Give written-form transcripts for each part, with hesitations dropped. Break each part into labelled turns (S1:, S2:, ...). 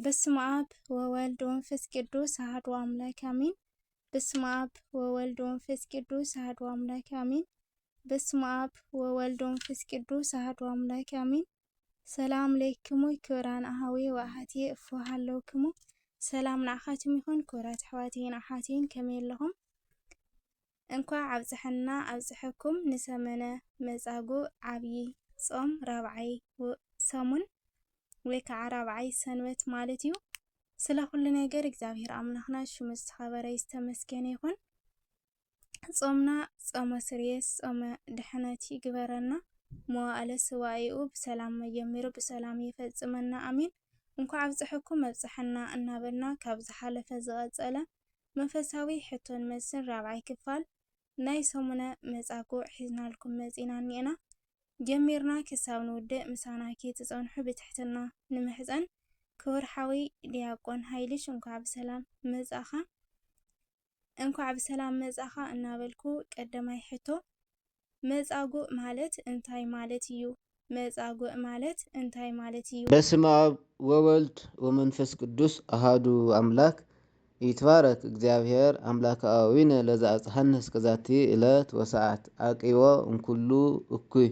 S1: በስመ አብ ወወልድ ወመንፈስ ቅዱስ አሐዱ አምላክ አሜን። በስመ አብ ወወልድ ወመንፈስ ቅዱስ አሐዱ አምላክ አሜን። በስመ አብ ወወልድ ወመንፈስ ቅዱስ አሐዱ አምላክ አሜን። ሰላም ለክሙ ክብራን አሃዌ ወአሐትየ እፎሃለውክሙ ሰላም ንዓኻትም ይኹን ክብራት ኣሕዋቴን ኣሓቴን ከመይ ኣለኹም? እንኳዕ ኣብፅሐና ኣብፅሐኩም ንሰመነ መጻጉዕ ዓብይ ጾም ራብዓይ ሰሙን ወይ ከዓ ራብዓይ ሰንበት ማለት እዩ። ስለ ኩሉ ነገር እግዚአብሔር አምላክና ሽሙ ዝተኸበረ ዝተመስገነ ይኹን። ጾምና ጾመ ስርየት ጾመ ድሕነት ይግበረና። መዋዕለ ስዋዒኡ ብሰላም መጀሚሩ ብሰላም ይፈጽመና አሜን። እንኳዕ ኣብፅሐኩም ኣብፅሐና እናበልና ካብ ዝሓለፈ ዝቐፀለ መንፈሳዊ ሕቶን መስን ራብዓይ ክፋል ናይ ሰሙነ መጻጉዕ ሒዝናልኩም መፂና እኒአና። ጀሚርና ክሳብ ንውድእ ምሳናኪ ትፀንሑ ብትሕትና ንምሕፀን ክቡር ሓዊ ዲያቆን ሃይልሽ እንኳዕ ብሰላም መጻኻ እንኳዕ ብሰላም መጻኻ እናበልኩ ቀዳማይ ሕቶ መጻጉዕ ማለት እንታይ ማለት እዩ? መጻጉዕ ማለት እንታይ ማለት እዩ?
S2: በስመ አብ ወወልድ ወመንፈስ ቅዱስ አሃዱ አምላክ ይትባረክ እግዚአብሔር አምላከ አዊነ ለዘአጽሐነ እስከዛቲ ዕለት ወሰዓት አቂቦ እንኩሉ እኩይ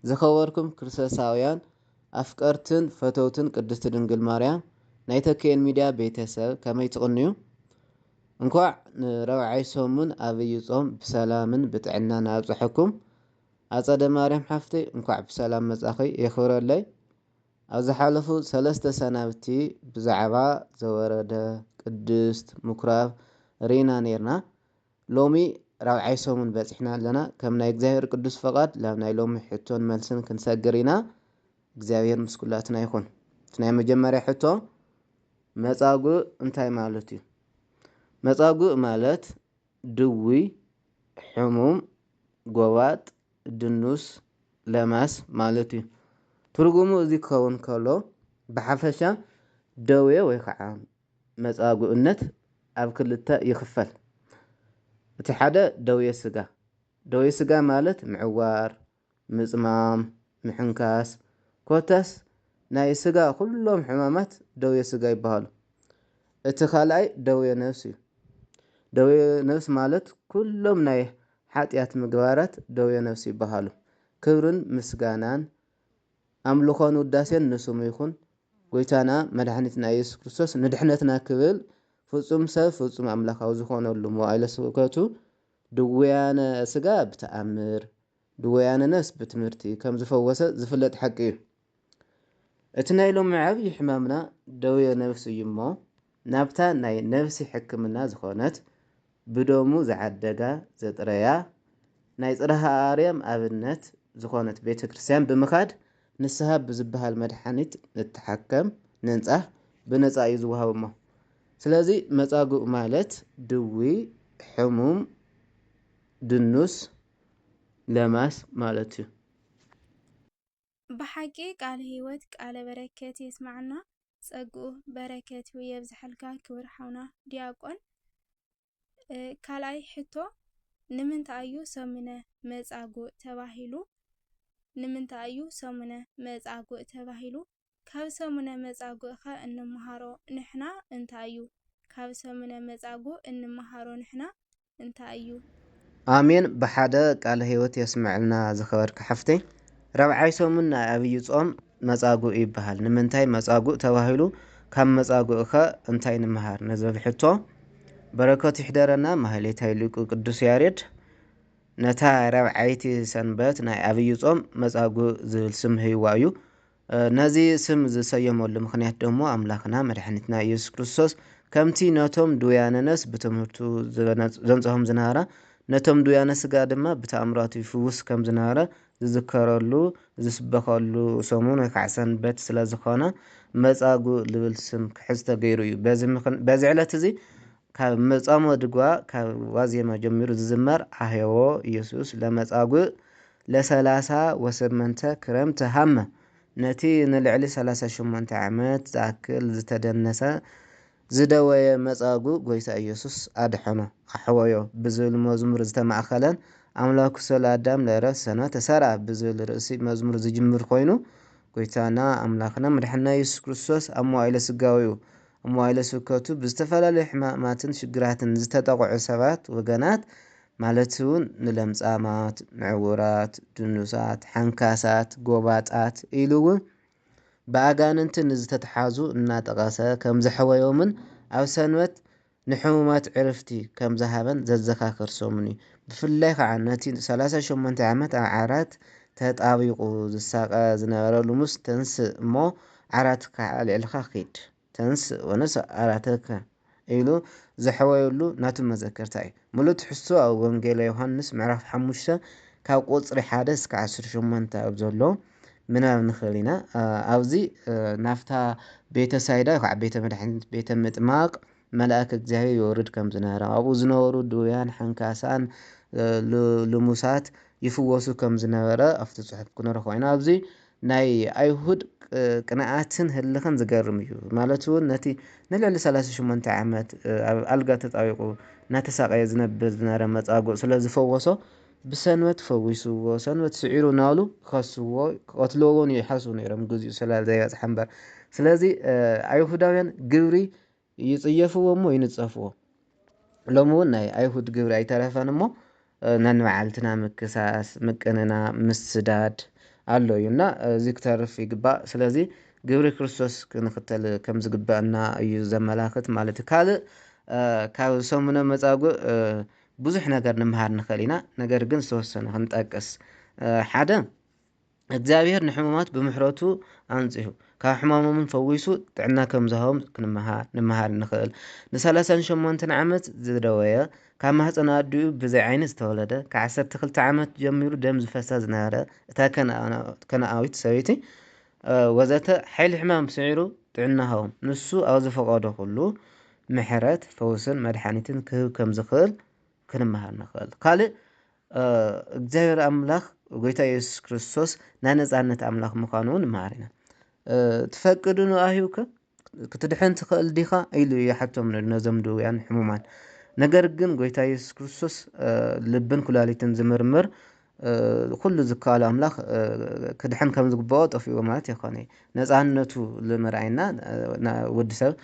S2: ዝኸበርኩም ክርስቶሳውያን አፍቀርትን ፈተውትን ቅድስት ድንግል ማርያም ናይ ተኬን ሚድያ ቤተሰብ ከመይ ትቕንዩ? እንኳዕ ንረብዓይ ሰሙን ኣብይ ጾም ብሰላምን ብጥዕናን ኣብፅሐኩም። ኣፀደ ማርያም ሓፍተይ እንኳዕ ብሰላም መጻኺ የኽብረለይ። ኣብ ዝሓለፉ 3 ሰናብቲ ብዛዕባ ዘወረደ ቅድስት ምኩራብ ሪና ነርና። ሎሚ ራብዓይ ሰሙን በፂሕና ኣለና። ከም ናይ እግዚአብሔር ቅዱስ ፈቃድ ላብ ናይ ሎሚ ሕቶን መልስን ክንሰግር ኢና። እግዚአብሔር ምስ ኩላትና ይኹን። ናይ መጀመርያ ሕቶ መጻጉዕ እንታይ ማለት እዩ? መጻጉዕ ማለት ድውይ፣ ሕሙም፣ ጎባጥ፣ ድኑስ፣ ለማስ ማለት እዩ። ትርጉሙ እዚ ክኸውን ከሎ ብሓፈሻ ደዌ ወይ ከዓ መጻጉዕነት ኣብ ክልተ ይኽፈል። እቲ ሓደ ደዌ ስጋ። ደዌ ስጋ ማለት ምዕዋር፣ ምጽማም፣ ምሕንካስ ኮታስ ናይ ስጋ ኩሎም ሕማማት ደዌ ስጋ ይበሃሉ። እቲ ካልኣይ ደዌ ነፍሲ እዩ። ደዌ ነፍሲ ማለት ኩሎም ናይ ሓጢኣት ምግባራት ደዌ ነፍሲ ይበሃሉ። ክብርን ምስጋናን ኣምልኾን ውዳሴን ንስሙ ይኹን። ጎይታና መድሓኒትና ኢየሱስ ክርስቶስ ንድሕነትና ክብል ፍጹም ሰብ ፍጹም ኣምላኻዊ ዝኾነሉ መዋዕለ ስብከቱ ድውያነ ስጋ ብተኣምር ድውያነ ነፍሲ ብትምህርቲ ከም ዝፈወሰ ዝፍለጥ ሓቂ እዩ። እቲ ናይ ሎሚ ዓብዪ ሕማምና ደዌ ነፍሲ እዩ እሞ ናብታ ናይ ነፍሲ ሕክምና ዝኾነት ብደሙ ዝዓደጋ ዘጥረያ ናይ ጽርሐ ኣርያም ኣብነት ዝኾነት ቤተ ክርስቲያን ብምኻድ ንስሓ ብዝበሃል መድሓኒት ንተሓከም ንንጻሕ ብነፃ እዩ ዝወሃብ እሞ። ስለዚ መጻጉዕ ማለት ድውይ፣ ሕሙም፣ ድኑስ፣ ለማስ ማለት እዩ።
S1: ብሓቂ ቃለ ህይወት ቃለ በረከት የስማዕና ጸጉኡ በረከት የብዝሐልካ ክቡር ሓውና ዲያቆን። ካልኣይ ሕቶ ንምንታይ እዩ ሰሙነ መጻጉዕ ተባሂሉ? ንምንታይ እዩ ሰሙነ መጻጉዕ ተባሂሉ? ካብ ሰሙነ መጻጉዕ ኸ እንመሃሮ ንሕና እንታይ እዩ? ካብ ሰሙነ መጻጉዕ እንመሃሮ ንሕና እንታይ እዩ?
S2: አሜን። ብሓደ ቃለ ህይወት የስምዐልና ዝኸበርካ ሓፍተይ። ራብዓይ ሰሙን ናይ ኣብይ ጾም መጻጉዕ ይበሃል። ንምንታይ መጻጉዕ ተባሂሉ? ካብ መጻጉዕ ኸ እንታይ ንምሃር ንዝብል ሕቶ በረከቱ ይሕደረና። ማህሌታይ ሊቁ ቅዱስ ያሬድ ነታ ራብዓይቲ ሰንበት ናይ ኣብይ ጾም መጻጉዕ ዝብል ስም ሂብዋ እዩ። ነዚ ስም ዝሰየመሉ ምክንያት ደሞ ኣምላኽና መድሓኒትና ኢየሱስ ክርስቶስ ከምቲ ነቶም ድውያነ ነፍሲ ብትምህርቱ ዘንጽሖም ዝነበረ ነቶም ድውያነ ስጋ ድማ ብተኣምራቱ ይፍውስ ከም ዝነበረ ዝዝከረሉ ዝስበኸሉ ሰሙን ወይ ከዓ ሰንበት ስለ ዝኾነ መጻጉዕ ዝብል ስም ክሕዝ ተገይሩ እዩ። በዚ ዕለት እዚ ካብ መጻሞ ድጓ ካብ ዋዜማ ጀሚሩ ዝዝመር ኣህየዎ ኢየሱስ ለመጻጉዕ ለ38 ክረምቲ ሃመ ነቲ ንልዕሊ 38 ዓመት ዝኣክል ዝተደነሰ ዝደወየ መጻጉዕ ጎይታ ኢየሱስ ኣድሐኖ ኣሕወዮ ብዝብል መዝሙር ዝተማእኸለን ኣምላኩ ሰለ ኣዳም ለዕረፍት ሰነ ተሰርዐ ብዝብል ርእሲ መዝሙር ዝጅምር ኮይኑ ጎይታና ኣምላኽና መድሓኒትና ኢየሱስ ክርስቶስ ኣብ መዋዕለ ስጋዊኡ ኣብ መዋዕለ ስብከቱ ብዝተፈላለዩ ሕማማትን ሽግራትን ዝተጠቕዑ ሰባት ወገናት ማለት እውን ንለምጻማት፣ ምዕውራት፣ ድኑሳት፣ ሓንካሳት፣ ጎባጣት ኢሉ እውን ብኣጋንንቲ ንዝተተሓዙ እናጠቐሰ ከም ዘሕወዮምን ኣብ ሰንበት ንሕሙማት ዕረፍቲ ከም ዝሃበን ዘዘኻኽር ሰሙን እዩ። ብፍላይ ከዓ ነቲ 38 ዓመት ኣብ ዓራት ተጣቢቑ ዝሳቀ ዝነበረ ልሙስ ተንስእ እሞ ዓራትካ ኣልዕልኻ ኺድ ተንስእ ወነስ ዓራተካ ኢሉ ዘሕወየሉ ናቱ መዘከርታ እዩ። ሙሉእ ትሕዝቶ ኣብ ወንጌል ዮሃንስ ምዕራፍ 5 ካብ ቁፅሪ 1 እስካብ 18 ኣብ ዘሎ ምናብ ንኽእል ኢና። ኣብዚ ናፍታ ቤተ ሳይዳ ከዓ ቤተ መድሓኒት ቤተ ምጥማቕ መልአክ እግዚኣብሔር ይወርድ ከም ዝነበረ ኣብኡ ዝነበሩ ድውያን ሓንካሳን ልሙሳት ይፍወሱ ከም ዝነበረ ኣብቲ ፅሑፍ ክንረኽቦ ኢና። ኣብዚ ናይ ኣይሁድ ቅንኣትን ህልኽን ዝገርም እዩ። ማለት እውን ነቲ ንልዕሊ 38 ዓመት ኣብ ኣልጋ ተጣቢቑ እናተሳቀየ ዝነብር ዝነበረ መጻጉዕ ስለ ዝፈወሶ ብሰንበት ፈዊስዎ ሰንበት ስዒሩ ናብሉ ከስዎ ቀትልዎ እውን ይሓስቡ ነይሮም ግዚኡ ስለ ዘይበፅሐ እምበር። ስለዚ ኣይሁዳውያን ግብሪ ይፅየፍዎ እሞ ይንፀፍዎ። ሎሚ እውን ናይ ኣይሁድ ግብሪ ኣይተረፈን እሞ ነንበዓልትና ምክሳስ ምቅንና ምስዳድ ኣሎ እዩ እና እዚ ክተርፍ ይግባእ። ስለዚ ግብሪ ክርስቶስ ክንኽተል ከም ዝግባአና እዩ ዘመላኽት ማለት እዩ። ካልእ ካብ ሰሙነ መጻጉዕ ብዙሕ ነገር ንምሃር ንኽእል ኢና። ነገር ግን ዝተወሰነ ክንጠቅስ ሓደ እግዚኣብሔር ንሕሙማት ብምሕረቱ ኣንጽሑ ካብ ሕማሞምን ፈዊሱ ጥዕና ከም ዝሃቦም ንምሃር ንኽእል። ን38 ዓመት ዝደወየ ካብ ማህፀን ኣዲኡ ብዘይ ዓይኒ ዝተወለደ ካብ 12 ዓመት ጀሚሩ ደም ዝፈሳ ዝነበረ እታ ከነኣዊት ሰበይቲ ወዘተ ሓይሊ ሕማም ስዒሩ ጥዕና ሃቦም ንሱ ኣብ ዝፈቐዶ ኩሉ ምሕረት ፈውስን መድሓኒትን ክህብ ከም ዝኽእል ክንመሃር ንኽእል። ካልእ እግዚኣብሔር ኣምላኽ ጎይታ ኢየሱስ ክርስቶስ ናይ ነፃነት ኣምላኽ ምዃኑ እውን ንመሃር ኢና። ትፈቅዱ ንኣሂብከ ክትድሕን ትኽእል ዲኻ ኢሉ ይሓቶም ነዞም ድውያን ሕሙማን። ነገር ግን ጎይታ ኢየሱስ ክርስቶስ ልብን ኩላሊትን ዝምርምር ኩሉ ዝከኣሉ ኣምላኽ ክድሕን ከም ዝግብኦ ጠፊዎ ማለት ይኾነ ነፃነቱ ዝምርኣይና ወዲ ሰብ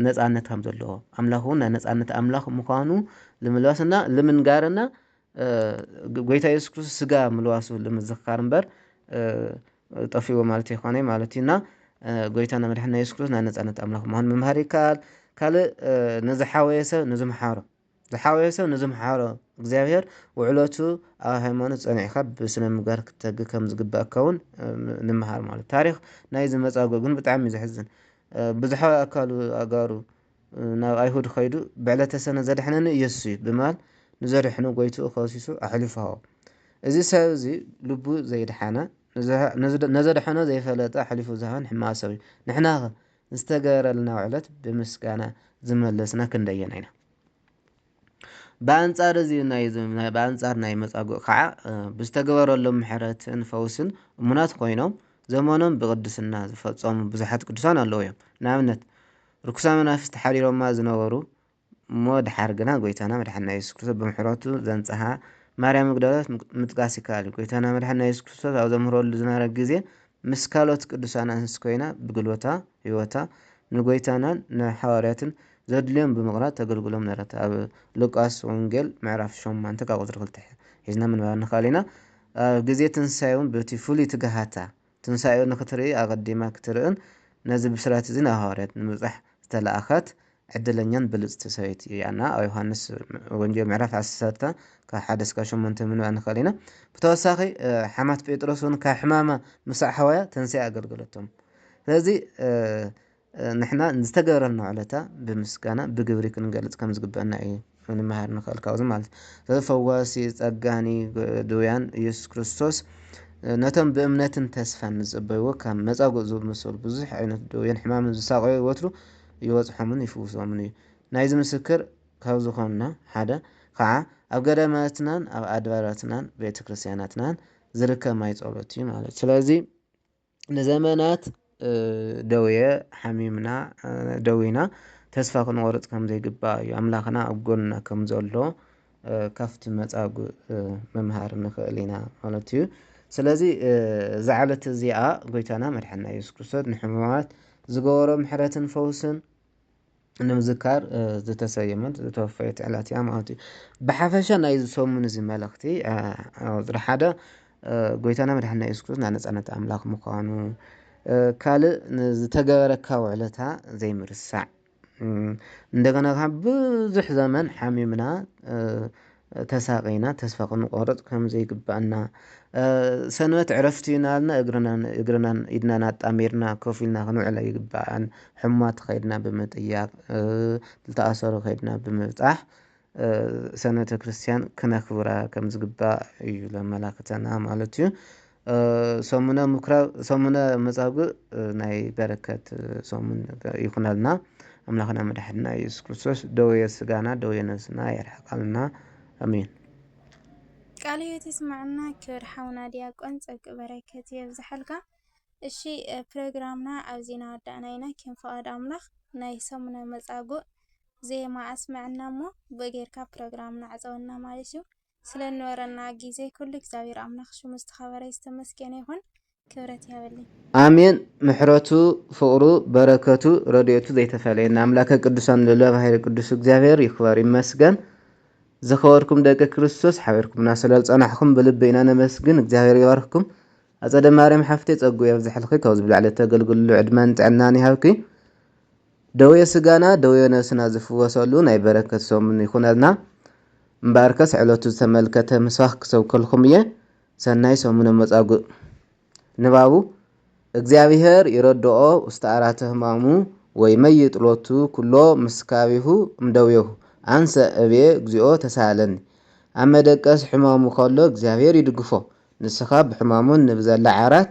S2: ነፃነት ከም ዘለዎ ኣምላኽ እውን ናይ ነፃነት ኣምላኽ ምዃኑ ልምልዋስና ልምንጋርና ጎይታ ኢየሱስ ክርስቶስ ስጋ ምልዋሱ ልምዝኽኻር እምበር ጠፊዎ ማለት ይኾነ ማለት እዩና ጎይታና መድሓኒትና ኢየሱስ ክርስቶስ ናይ ነፃነት ኣምላኽ ምዃኑ ምምሃር ይከኣል። ካልእ ንዝሓወየ ሰብ ንዝምሓሮ ንዝምሓሮ እግዚኣብሔር ውዕለቱ ኣብ ሃይማኖት ፀኒዕካ ብስነ ምግባር ክትተግህ ከም ዝግባእካ እውን ንምሃር ማለት። ታሪክ ናይዚ መጻጉዕ ግን ብጣዕሚ እዩ ዘሕዝን። ብዝሓወየ ኣካሉ ኣጋሩ ናብ ኣይሁድ ኸይዱ ብዕለተ ሰነ ዘድሕነኒ ኢየሱስ እዩ ብማል ንዘድሕኑ ጎይትኡ ከሲሱ ኣሕሊፉ ሃቦ። እዚ ሰብ እዚ ልቡ ዘይድሓነ ነዘድሐኖ ዘይፈለጠ ኣሕሊፉ ዝሃበን ሕማቕ ሰብ እዩ። ንሕና ኸ ዝተገበረልና ውዕለት ብምስጋና ዝመለስና ክንደየና ኢና። ብኣንጻር ናይ መጻጉዕ ከዓ ብዝተገበረሎም ምሕረትን ፈውስን እሙናት ኮይኖም ዘመኖም ብቅድስና ዝፈፀሙ ብዙሓት ቅዱሳን ኣለዉ እዮም። ንኣብነት ርኩሳን መናፍስቲ ሓዲሮማ ዝነበሩ እሞ ድሓር ግና ጎይታና መድሓኒትና ኢየሱስ ክርስቶስ ብምሕረቱ ዘንፀሓ ማርያም መግደላዊት ምጥቃስ ይከኣል እዩ። ጎይታና መድሓኒትና ኢየሱስ ክርስቶስ ኣብ ዘምህረሉ ዝነበረ ግዜ ምስ ካልኦት ቅዱሳን አንስቲ ኮይና ብግልቦታ ሂወታ ንጎይታናን ንሓዋርያትን ዘድልዮም ብምቕራፅ ተገልግሎም ነረት። ኣብ ሉቃስ ወንጌል ምዕራፍ 8 ካብ ቁፅሪ 2 ሒዝና ምንባብ ንኽእል ኢና። ኣብ ግዜ ትንሳኤ እውን በቲ ፍሉይ ትግሃታ ትንሳኤ ንኽትርኢ ኣቐዲማ ክትርእን ነዚ ብስራት እዚ ናብ ሃዋርያት ንምብፃሕ ዝተለኣኻት ዕድለኛን ብልፅቲ ሰበይቲ እያና ኣብ ዮሃንስ ወንጌል ምዕራፍ 10 ካብ 1 እስካብ 8 ምንባብ ንኽእል ኢና። ብተወሳኺ ሓማት ጴጥሮስ እውን ካብ ሕማማ ምሳዕ ሓዋያ ተንስያ ኣገልግለቶም። ስለዚ ንሕና ዝተገበረልና ውዕለታ ብምስጋና ብግብሪ ክንገልፅ ከም ዝግበአና እዩ ንምሃር ንኽእል ካብዚ ማለት እዩ። ፈዋሲ ፀጋኒ ድውያን ኢየሱስ ክርስቶስ ነቶም ብእምነትን ተስፋን ዝፅበይዎ ካብ መጻጉዕ ዝመሰሉ ብዙሕ ዓይነት ድውያን ሕማምን ዝሳቀዩ ወትሩ ይወፅሖምን ይፍውሶምን እዩ። ናይዚ ምስክር ካብ ዝኾንና ሓደ ከዓ ኣብ ገዳማትናን ኣብ ኣድባራትናን ቤተክርስትያናትናን ዝርከብ ማይ ጸሎት እዩ ማለት። ስለዚ ንዘመናት ደውየ ሓሚምና ደዊና ተስፋ ክንቆርፅ ከም ዘይግባእ እዩ። ኣምላኽና ኣብ ጎንና ከም ዘሎ ካብቲ መጻጉዕ ምምሃር ንኽእል ኢና ማለት እዩ። ስለዚ ዝዓለት እዚኣ ጎይታና መድሓኒና ኢየሱስ ክርስቶስ ንሕሙማት ዝገበሮ ምሕረትን ፈውስን ንምዝካር ዝተሰየመት ዝተወፈየት ዕለት እያ ማለት እዩ። ብሓፈሻ ናይ ሰሙን እዚ መልእኽቲ ቁፅሪ ሓደ ጎይታና መድሓኒና ኢየሱስ ክርስቶስ ናይ ነፃነት ኣምላኽ ምዃኑ፣ ካልእ ንዝተገበረካ ውዕለታ ዘይምርሳዕ፣ እንደገና ካብ ብዙሕ ዘመን ሓሚምና ተሳቂና ተስፋ ክንቆርፅ ከም ዘይግባአና፣ ሰንበት ዕረፍቲ ናልና እግርናን ኢድናን ኣጣሚርና ኮፍ ኢልና ክንውዕል ይግባአን፣ ሕሙማት ከይድና ብምጥያቅ ዝተኣሰሩ ከይድና ብምብፃሕ ሰንበተ ክርስቲያን ክነክብራ ከም ዝግባእ እዩ ዘመላክተና ማለት እዩ። ሰሙነ መጻጉዕ ናይ በረከት ሰሙን ይኹነልና። ኣምላኽና መድሓኒና ኢየሱስ ክርስቶስ ደዌ ስጋና ደዌ ነብስና የርሕቀልና። አሜን።
S1: ቃል ሕይወት ይስማዕና። ክብር ሓውና ዲያቆን ፀቂ በረከት የብዝሐልካ። እሺ ፕሮግራምና ኣብዚና ወዳእና ኢና። ከም ፈቃድ ኣምላኽ ናይ ሰሙነ መጻጉዕ ዜማ ኣስመዐና እሞ ብጌርካ ፕሮግራምና ዕፀወና ማለት እዩ። ስለነበረና ግዜ ኩሉ እግዚአብሔር ኣምላኽ ሽሙ ዝተኸበረ ዝተመስገነ ይኹን። ክብረት ይሃበልኝ።
S2: አሜን። ምሕረቱ ፍቅሩ በረከቱ ረድኤቱ ዘይተፈለየና ኣምላከ ቅዱሳን ልዕለ ባሕሪ ቅዱስ እግዚአብሔር ይክበር ይመስገን። ዘኸበርኩም ደቂ ክርስቶስ ሓቢርኩምና ስለዝፀናሕኩም ብልቢ ኢና ነመስግን። እግዚአብሔር ይባርክኩም። ኣፀደ ማርያም ሓፍቴ ፀጉ የብዝሕልኪ ካብ ዝብላዕለ ተገልግልሉ ዕድመን ጥዕናን ይሃብኪ። ደዌ ስጋና ደዌ ነብስና ዝፍወሰሉ ናይ በረከት ሰሙን ይኹነልና። እምበኣርከስ ዕለቱ ዝተመልከተ ምስባኽ ክሰብከልኩም እየ። ሰናይ ሰሙነ መጻጉዕ። ንባቡ እግዚአብሔር ይረድኦ ውስተ ዓራተ ሕማሙ ወይመይጥ ሎቱ ኩሎ ምስካቢሁ እምደዌሁ አንሰ እብየ እግዚኦ ተሳለኒ። ኣብ መደቀስ ሕማሙ ከሎ እግዚአብሔር ይድግፎ፣ ንስኻ ብሕማሙን ንብዘላ ዓራት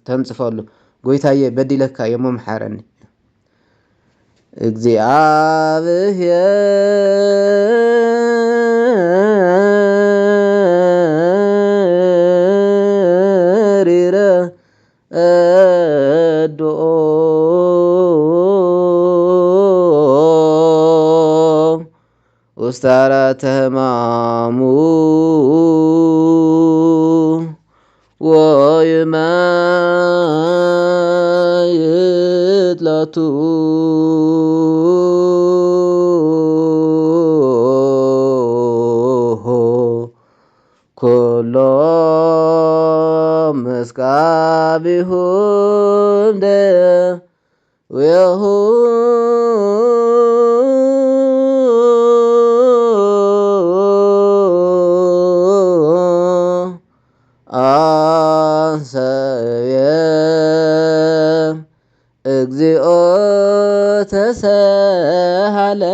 S2: ተንጽፈሉ። ጎይታየ በዲለካ የሞ መሓረኒ። እግዚአብሔር ይረድኦ ውስተ ዓራተ ሕማሙ ወይመይጥ ሎቱ ኩሎ ምስካቢሁ እምደዌሁ አንሰ እብየ እግዚኦ ተሳሃለኒ።